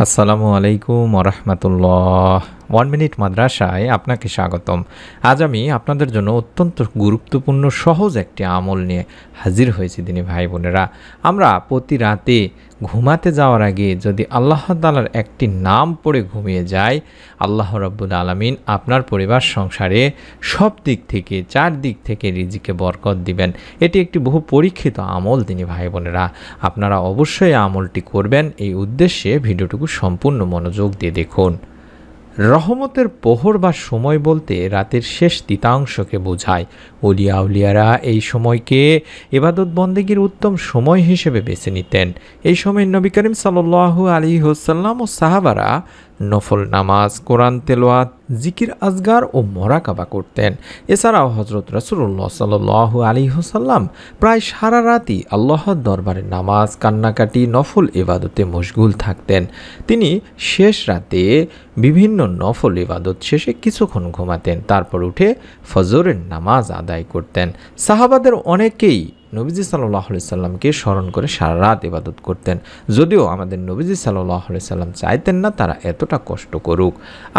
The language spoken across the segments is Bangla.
আসসালামু আলাইকুম ওরহমতুল্লাহ। 1 মিনিট মাদ্রাসায় আপনাকে স্বাগতম। আজ আমি আপনাদের জন্য অত্যন্ত গুরুত্বপূর্ণ সহজ একটি আমল নিয়ে হাজির হয়েছি দিনী ভাই বোনেরা। আমরা প্রতি রাতে ঘুমাতে যাওয়ার আগে যদি আল্লাহ তাআলার একটি নাম পড়ে ঘুমিয়ে যাই, আল্লাহ রাব্বুল আলামিন আপনার পরিবার সংসারে সব দিক থেকে, চারদিক থেকে রিজিকে বরকত দিবেন। এটি একটি বহু পরীক্ষিত আমল দিনী ভাই বোনেরা। আপনারা অবশ্যই আমলটি করবেন। এই উদ্দেশ্যে ভিডিওটুকু সম্পূর্ণ মনোযোগ দিয়ে দেখুন। রহমতের প্রহর বা সময় বলতে রাতের শেষ তৃতীয়াংশকে বোঝায়। ওলিয়া উলিয়ারা এই সময়কে ইবাদত বন্দেগীর উত্তম সময় হিসেবে বেছে নিতেন। এই সময় নবী করিম সাল্লাল্লাহু আলাইহি ওয়াসাল্লাম ও সাহাবারা নফল নামাজ, কোরআন তেলাওয়াত, জিকির আজগার ও মোরাকাবা করতেন। এছাড়াও হযরত রাসূলুল্লাহ সাল্লাল্লাহু আলাইহি ওয়াসাল্লাম প্রায় সারা রাতই আল্লাহর দরবারে নামাজ, কান্নাকাটি, নফল ইবাদতে মশগুল থাকতেন। তিনি শেষ রাতে বিভিন্ন নফল ইবাদত শেষে কিছুক্ষণ ঘুমাতেন, তারপর উঠে ফজরের নামাজ আদায় করতেন। সাহাবাদের অনেকেই নবীজি সাল্লাল্লাহু আলাইহি সাল্লামকে স্মরণ করে সারা রাত ইবাদত করতেন, যদিও আমাদের নবীজি সাল্লাল্লাহু আলাইহি সাল্লাম চাইতেন না তারা এতটা কষ্ট করুক।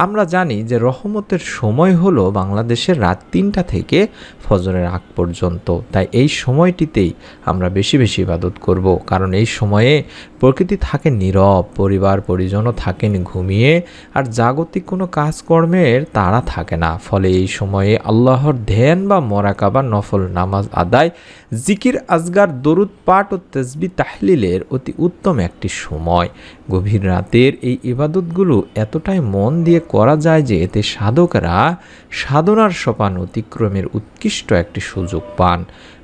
আমরা জানি যে রহমতের সময় হলো বাংলাদেশের রাত ৩টা থেকে ফজরের আগ পর্যন্ত। তাই এই সময়টিতেই আমরা বেশি বেশি ইবাদত করব, কারণ এই সময়ে প্রকৃতি থাকে নীরব, পরিবার পরিজনও থাকেন ঘুমিয়ে, আর জাগতিক কোনো কাজকর্মের তাড়া থাকে না। ফলে এই সময়ে আল্লাহর ধ্যান বা মোরাকাবা, নফল নামাজ আদায়, জিকির আজগার, দরুদ পাঠ ও তাসবিহ তাহলিলের অতি উত্তম একটি সময়। গভীর রাতের এই ইবাদতগুলো এতটাই মন দিয়ে করা যায় যে এতে সাধকরা সাধনার সোপান অতিক্রমের উৎকৃষ্ট একটি সুযোগ পান।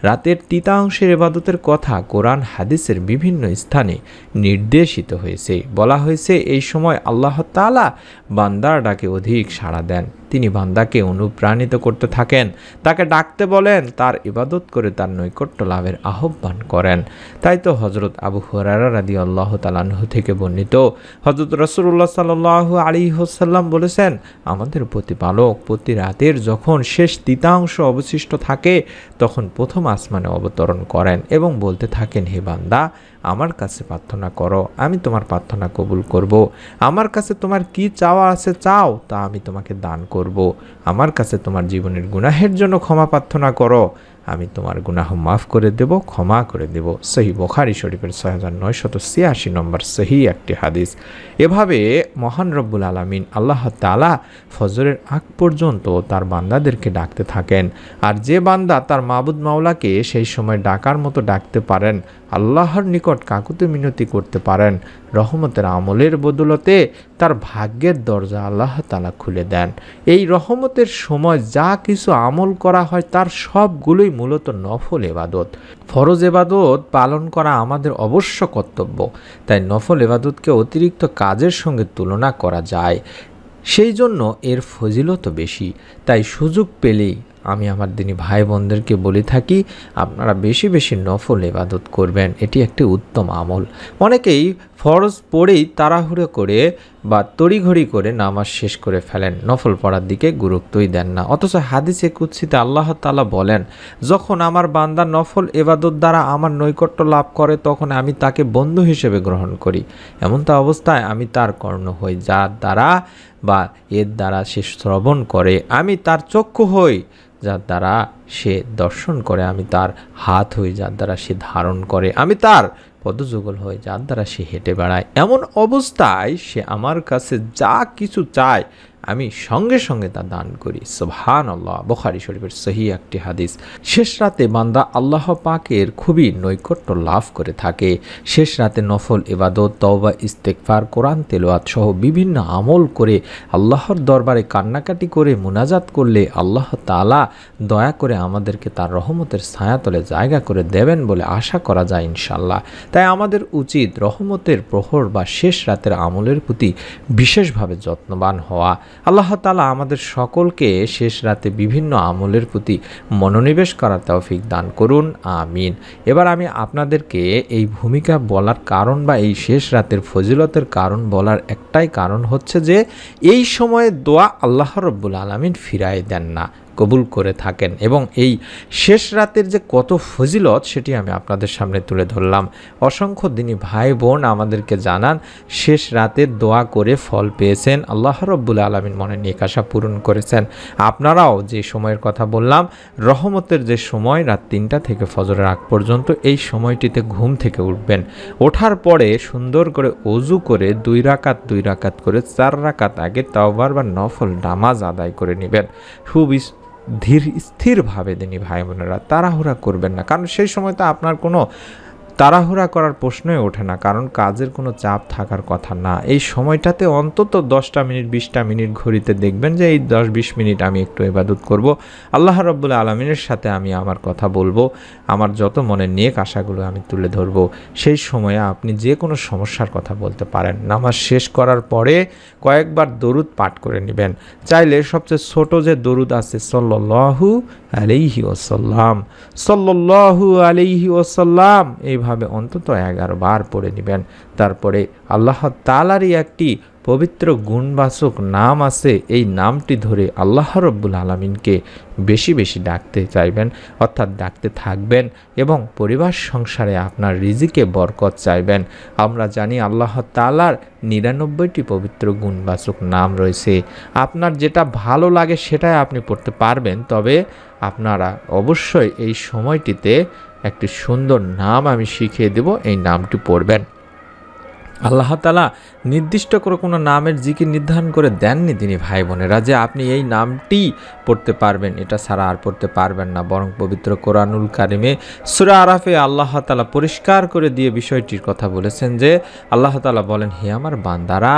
রাতের তৃতীয়াংশের ইবাদতের কথা কোরআন হাদিসের বিভিন্ন স্থানে নির্দেশিত হয়েছে। বলা হয়েছে এই সময় আল্লাহ তাআলা বান্দার ডাকে অধিক সাড়া দেন। তিনি বান্দাকে অনুপ্রাণিত করতে থাকেন, তাকে ডাকতে বলেন, তার ইবাদত করে তার নৈকট্য লাভের আহ্বান করেন। তাই তো হযরত আবু হুরায়রা রাদিয়াল্লাহু তাআলা আনহু থেকে বর্ণিত, হযরত রাসূলুল্লাহ সাল্লাল্লাহু আলাইহি ওয়াসাল্লাম বলেছেন, আমাদের প্রতিপালক প্রতি রাতের যখন শেষ তৃতীয়াংশ অবশিষ্ট থাকে তখন প্রথম আসমানে অবতরণ করেন এবং বলতে থাকেন, হে বান্দা, আমার কাছে প্রার্থনা করো, আমি তোমার প্রার্থনা কবুল করব। আমার কাছে তোমার কি চাওয়া আছে চাও, তা আমি তোমাকে দান করব। আমার কাছে তোমার জীবনের গুনাহের জন্য ক্ষমা প্রার্থনা করো, আমি তোমার গুনাহ মাফ করে দেব, ক্ষমা করে দেব। সহিহ বুখারী শরীফের ৬৯৮৬ নম্বর সহিহ একটি হাদিস। এভাবে মহান রব্বুল আলামিন আল্লাহ তাআলা ফজরের আগ পর্যন্ত তার বান্দাদেরকে ডাকতে থাকেন। আর যে বান্দা তার মাবুদ মাওলাকে সেই সময় ডাকার মতো ডাকতে পারেন, আল্লাহর নিকট কাকুতি মিনতি করতে পারেন, রহমতের আমলের বদলতে তার ভাগ্যের দরজা আল্লাহ তাআলা খুলে দেন। এই রহমতের সময় যা কিছু আমল করা হয় তার সবগুলোই মূলত নফল ইবাদত। ফরজ ইবাদত পালন করা আমাদের অবশ্য কর্তব্য, তাই নফল ইবাদতকে অতিরিক্ত কাজের সঙ্গে তুলনা করা যায়, সেই জন্য এর ফজিলত বেশি। তাই সুযোগ পেলেই আমি আমার দিনী ভাই বোনদেরকে বলে থাকি, আপনারা বেশি বেশি নফল ইবাদত করবেন, এটি একটি উত্তম আমল। অনেকেই ফরজ পড়েই তাড়াহুড়ো করে বা তড়িঘড়ি করে নামাজ শেষ করে ফেলেন, নফল পড়ার দিকে গুরুত্বই দেন না। অথচ হাদিসে কুদসিতে আল্লাহ তাআলা বলেন, যখন আমার বান্দা নফল ইবাদত দ্বারা আমার নৈকট্য লাভ করে তখন আমি তাকে বন্ধু হিসেবে গ্রহণ করি। এমনটা অবস্থায় আমি তার কর্ণ হই, যার দ্বারা বা এর দ্বারা সে শ্রবণ করে, আমি তার চক্ষু হই, যার দ্বারা সে দর্শন করে, আমি তার হাত হই, যার দ্বারা সে ধারণ করে, আমি তার পদযুগল হই, যার দ্বারা সে হেঁটে বেড়ায়। এমন অবস্থায় সে আমার কাছে যা কিছু চায় আমি সঙ্গে সঙ্গে তা দান করি। সুবহানাল্লাহ, বুখারী শরীফের সহিহ একটি হাদিস। শেষ রাতে বান্দা আল্লাহ পাকের খুবই নৈকট্য লাভ করে থাকে। শেষ রাতে নফল ইবাদত, তওবা, ইস্তেগফার, কোরআন তেলাওয়াত সহ বিভিন্ন আমল করে আল্লাহর দরবারে কান্নাকাটি করে মুনাজাত করলে আল্লাহ তাআলা দয়া করে আমাদেরকে তার রহমতের ছায়াতলে জায়গা করে দেবেন বলে আশা করা যায় ইনশাআল্লাহ। তাই আমাদের উচিত রহমতের প্রহর বা শেষ রাতের আমলের প্রতি বিশেষভাবে যত্নবান হওয়া। আল্লাহ তাআলা আমাদের সকলকে শেষ রাতে বিভিন্ন আমলের প্রতি মনোনিবেশ করার তৌফিক দান করুন, আমিন। এবার আমি আপনাদেরকে এই ভূমিকা বলার কারণ বা এই শেষ রাতের ফজিলতের কারণ বলার একটাই কারণ হচ্ছে যে এই সময়ে দোয়া আল্লাহ রাব্বুল আলামিন ফিরায় দেন না। কবুল করে থাকেন। এবং এই শেষ রাতের যে কত ফজিলত সেটি আমি আপনাদের সামনে তুলে ধরলাম। অসংখ্য দিনী ভাই বোন আমাদেরকে জানান শেষ রাতের দোয়া করে ফল পেয়েছেন, আল্লাহ রাব্বুল আলামিন মনের নেক আশা পূরণ করেছেন। আপনারাও যে সময়ের কথা বললাম, রহমতের যে সময় রাত 3টা থেকে ফজরের আগ পর্যন্ত, এই সময়টিতে ঘুম থেকে উঠবেন। ওঠার পরে সুন্দর করে অজু করে 2 রাকাত করে 4 রাকাত আগে তাওবার বা নফল নামাজ আদায় করে নেবেন। খুব ধীর স্থিরভাবে দিনী ভাই বোনেরা, তাড়াহুড়া করবেন না, কারণ সেই সময় তো আপনার কোনো তাড়াহুড়া করার প্রশ্নই ওঠে না, কারণ কাজের কোনো চাপ থাকার কথা না। এই সময়টাতে অন্তত 10টা মিনিট 20টা মিনিট ঘড়িতে দেখবেন যে এই 10-20 মিনিট আমি একটু ইবাদত করব, আল্লাহ রাব্বুল আলামিনের সাথে আমি আমার কথা বলবো, আমার যত মনে নেক আশাগুলো আমি তুলে ধরব। সেই সময়ে আপনি যে কোনো সমস্যার কথা বলতে পারেন। নামাজ শেষ করার পরে কয়েকবার দরুদ পাঠ করে নেবেন। চাইলে সবচেয়ে ছোট যে দরুদ আছে সাল্লাল্লাহু আলাইহি ওয়াসাল্লাম, সাল্লাল্লাহু আলাইহি ওয়াসাল্লাম, এইভাবে অন্তত 11 বার পড়ে নেবেন। তারপরে আল্লাহ তাআলারই একটি পবিত্র গুণবাচক নাম আছে, এই নামটি ধরে আল্লাহ রাব্বুল আলামিনকে বেশি বেশি ডাকতে চাইবেন, অর্থাৎ ডাকতে থাকবেন এবং পরিবার সংসারে আপনার রিজিকে বরকত চাইবেন। আমরা জানি আল্লাহ তাআলার 99টি পবিত্র গুণবাচক নাম রয়েছে। আপনার যেটা ভালো লাগে সেটাই আপনি পড়তে পারবেন, তবে আপনারা অবশ্যই এই সময়টিতে একটি সুন্দর নাম আমি শিখিয়ে দেব, এই নামটি পড়বেন। আল্লাহ তাআলা নির্দিষ্ট করে কোনো নামের জিকির নির্ধারণ করে দেননি তিনি ভাই বোনেরা যে আপনি এই নামটি পড়তে পারবেন, এটা ছাড়া আর পড়তে পারবেন না। বরং পবিত্র কোরআনুল কারিমে সূরা আরাফে আল্লাহ তাআলা পরিষ্কার করে দিয়ে বিষয়টির কথা বলেছেন যে আল্লাহ তাআলা বলেন, হে আমার বান্দারা,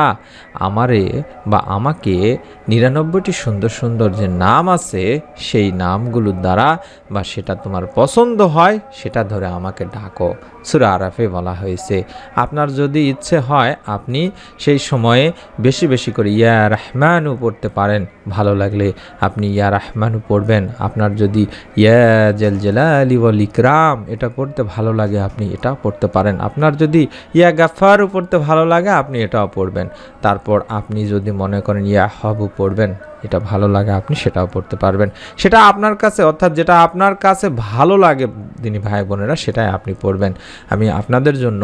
আমাকে 99টি সুন্দর সুন্দর যে নাম আছে সেই নামগুলোর দ্বারা বা সেটা তোমার পছন্দ হয় সেটা ধরে আমাকে ডাকো। সূরা আরাফে বলা হয়েছে। আপনার যদি ইচ্ছে হয় আপনি সেই সময়ে বেশি বেশি করে ইয়া রহমানু পড়তে পারেন, ভালো লাগলে আপনি ইয়া রহমানু পড়বেন। আপনার যদি ইয়া জাল জালালি ওয়াল ইকরাম এটা পড়তে ভালো লাগে আপনি এটাও পড়তে পারেন। আপনার যদি ইয়া গাফফারু পড়তে ভালো লাগে আপনি এটাও পড়বেন। তারপর আপনি যদি মনে করেন ইয়া হাবু পড়বেন, এটা ভালো লাগে আপনি সেটাও পড়তে পারবেন। সেটা আপনার কাছে, অর্থাৎ যেটা আপনার কাছে ভালো লাগে দিনী ভাই বোনেরা, সেটাই আপনি পড়বেন। আমি আপনাদের জন্য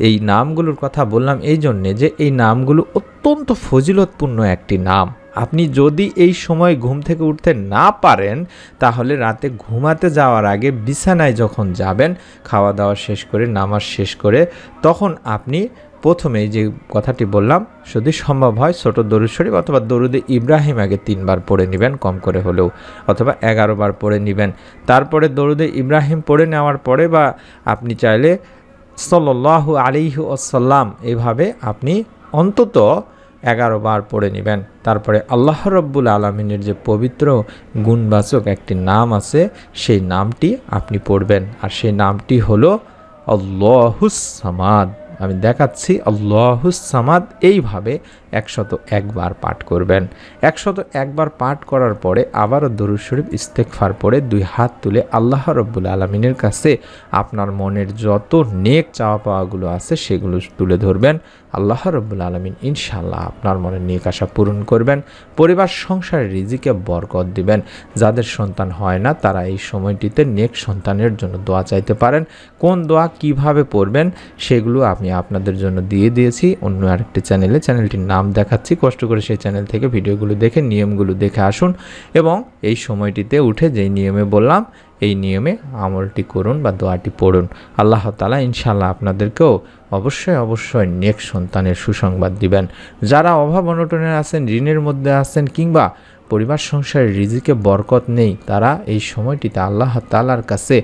এই নামগুলোর কথা বললাম এই জন্যে যে এই নামগুলো অত্যন্ত ফজিলতপূর্ণ একটি নাম। আপনি যদি এই সময় ঘুম থেকে উঠতে না পারেন তাহলে রাতে ঘুমাতে যাওয়ার আগে বিছানায় যখন যাবেন, খাওয়া দাওয়া শেষ করে নামাজ শেষ করে, তখন আপনি প্রথমেই যে কথাটি বললাম যদি সম্ভব হয় ছোট দরুদ শরীফ অথবা দরুদে ইব্রাহিম আগে 3 বার পড়ে নেবেন, কম করে হলেও, অথবা 11 বার পড়ে নেবেন। তারপরে দরুদে ইব্রাহিম পড়ে নেওয়ার পরে বা আপনি চাইলে সাল্লাল্লাহু আলাইহি ওয়াসাল্লাম এইভাবে আপনি অন্তত 11 বার পড়ে নেবেন। তারপরে আল্লাহ রাব্বুল আলামিনের যে পবিত্র গুণবাচক একটি নাম আছে সেই নামটি আপনি পড়বেন, আর সেই নামটি হলো আল্লাহুস সামাদ। আমি দেখাচ্ছি, আল্লাহুস সামাদ। এইভাবে 101 বার পাঠ করবেন। 101 বার পাঠ করার পরে আবারও দরুদ শরীফ ইস্তেগফার পড়ে 2 হাত তুলে আল্লাহ রাব্বুল আলামিনের কাছে আপনার মনের যত নেক চাওয়া পাওয়াগুলো আছে সেগুলো তুলে ধরবেন। আল্লাহ রাব্বুল আলামিন ইনশাআল্লাহ আপনার মনের নেক আশা পূরণ করবেন, পরিবার সংসারের রিজিকে বরকত দিবেন। যাদের সন্তান হয় না তারা এই সময়টিতে নেক সন্তানের জন্য দোয়া চাইতে পারেন। কোন দোয়া কিভাবে পড়বেন সেগুলো আমি আপনাদের জন্য দিয়ে দিয়েছি অন্য আরেকটি চ্যানেলে। চ্যানেলটির নাম দেখাচ্ছি, কষ্ট করে সেই চ্যানেল থেকে ভিডিওগুলো দেখে নিয়মগুলো দেখে আসুন এবং এই সময়টিতে উঠে যেই নিয়মে বললাম এই নিয়মে আমলটি করুন বা দোয়াটি পড়ুন। আল্লাহ তাআলা ইনশাআল্লাহ আপনাদেরকেও অবশ্যই নেক সন্তানের সুসংবাদ দিবেন। যারা অভাব অনটনে আছেন, ঋণের মধ্যে আছেন কিংবা পরিবার সংসারের রিজিকে বরকত নেই, তারা এই সময়টিতে আল্লাহ তাআলার কাছে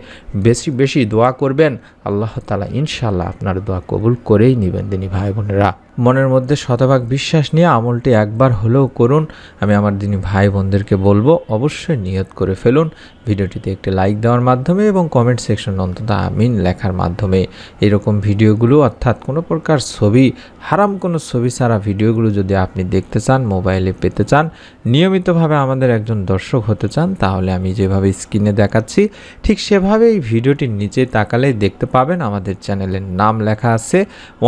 বেশি বেশি দোয়া করবেন। আল্লাহ তাআলা ইনশাআল্লাহ আপনার দোয়া কবুল করেই নেবেন। দিনী ভাই বোনেরা, মনের মধ্যে শতভাগ বিশ্বাস নিয়ে আমলটি একবার হলেও করুন। আমি আমার দিনী ভাই বোনদেরকে বলবো অবশ্যই নিয়ত করে ফেলুন ভিডিওটিতে একটি লাইক দেওয়ার মাধ্যমে এবং কমেন্ট সেকশন অন্তত আমিন লেখার মাধ্যমে। এরকম ভিডিওগুলো অর্থাৎ কোনো প্রকার ছবি, হারাম কোনো ছবি ছাড়া ভিডিওগুলো যদি আপনি দেখতে চান, মোবাইলে পেতে চান, নিয়মিত নিয়মিতভাবে আমাদের একজন দর্শক হতে চান, তাহলে আমি যেভাবে স্ক্রিনে দেখাচ্ছি ঠিক সেভাবেই ভিডিওটির নিচে তাকালেই দেখতে পাবেন আমাদের চ্যানেলের নাম লেখা আছে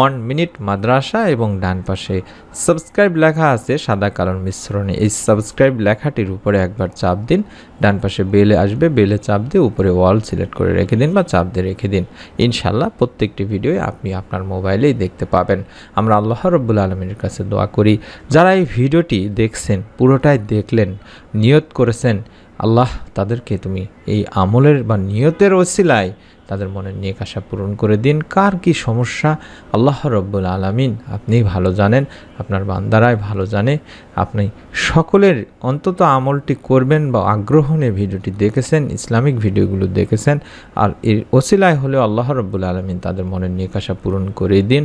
1 মিনিট মাদ্রাসা এবং ডান পাশে সাবস্ক্রাইব লেখা আছে সাদা কালোর মিশ্রণে। এই সাবস্ক্রাইব লেখাটির উপরে একবার চাপ দিন, ডান পাশে বেলে আসবে, বেলে চাপ দিয়ে উপরে অল সিলেক্ট করে রেখে দিন বা চাপ দিয়ে রেখে দিন। ইনশাল্লাহ প্রত্যেকটি ভিডিও আপনি আপনার মোবাইলেই দেখতে পাবেন। আমরা আল্লাহ রাব্বুল আলামিনের কাছে দোয়া করি, যারা এই ভিডিওটি দেখছেন পুরোটাই দেখলেন, নিয়ত করেছেন, আল্লাহ তাদেরকে তুমি এই আমলের বা নিয়তের ওসিলায় তাদের মনের নেক আশা পূরণ করে দিন। কার কি সমস্যা আল্লাহ রাব্বুল আলামিন আপনি ভালো জানেন, আপনার বান্দারাই ভালো জানে। আপনি সকলের অন্তত আমলটি করবেন বা আগ্রহ নিয়ে ভিডিওটি দেখেছেন, ইসলামিক ভিডিওগুলো দেখেছেন, আর এর ওসিলায় হলেও আল্লাহ রাব্বুল আলামিন তাদের মনের নেক আশা পূরণ করে দিন।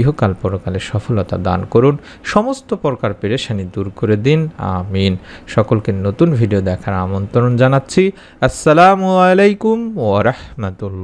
ইহকাল পরকালে সফলতা দান করুন, সমস্ত প্রকার পেরেশানি দূর করে দিন, আমিন। সকলকে নতুন ভিডিও দেখার আমন্ত্রণ জানাচ্ছি। আসসালামু আলাইকুম ওয়া রাহমাতুল্লাহ।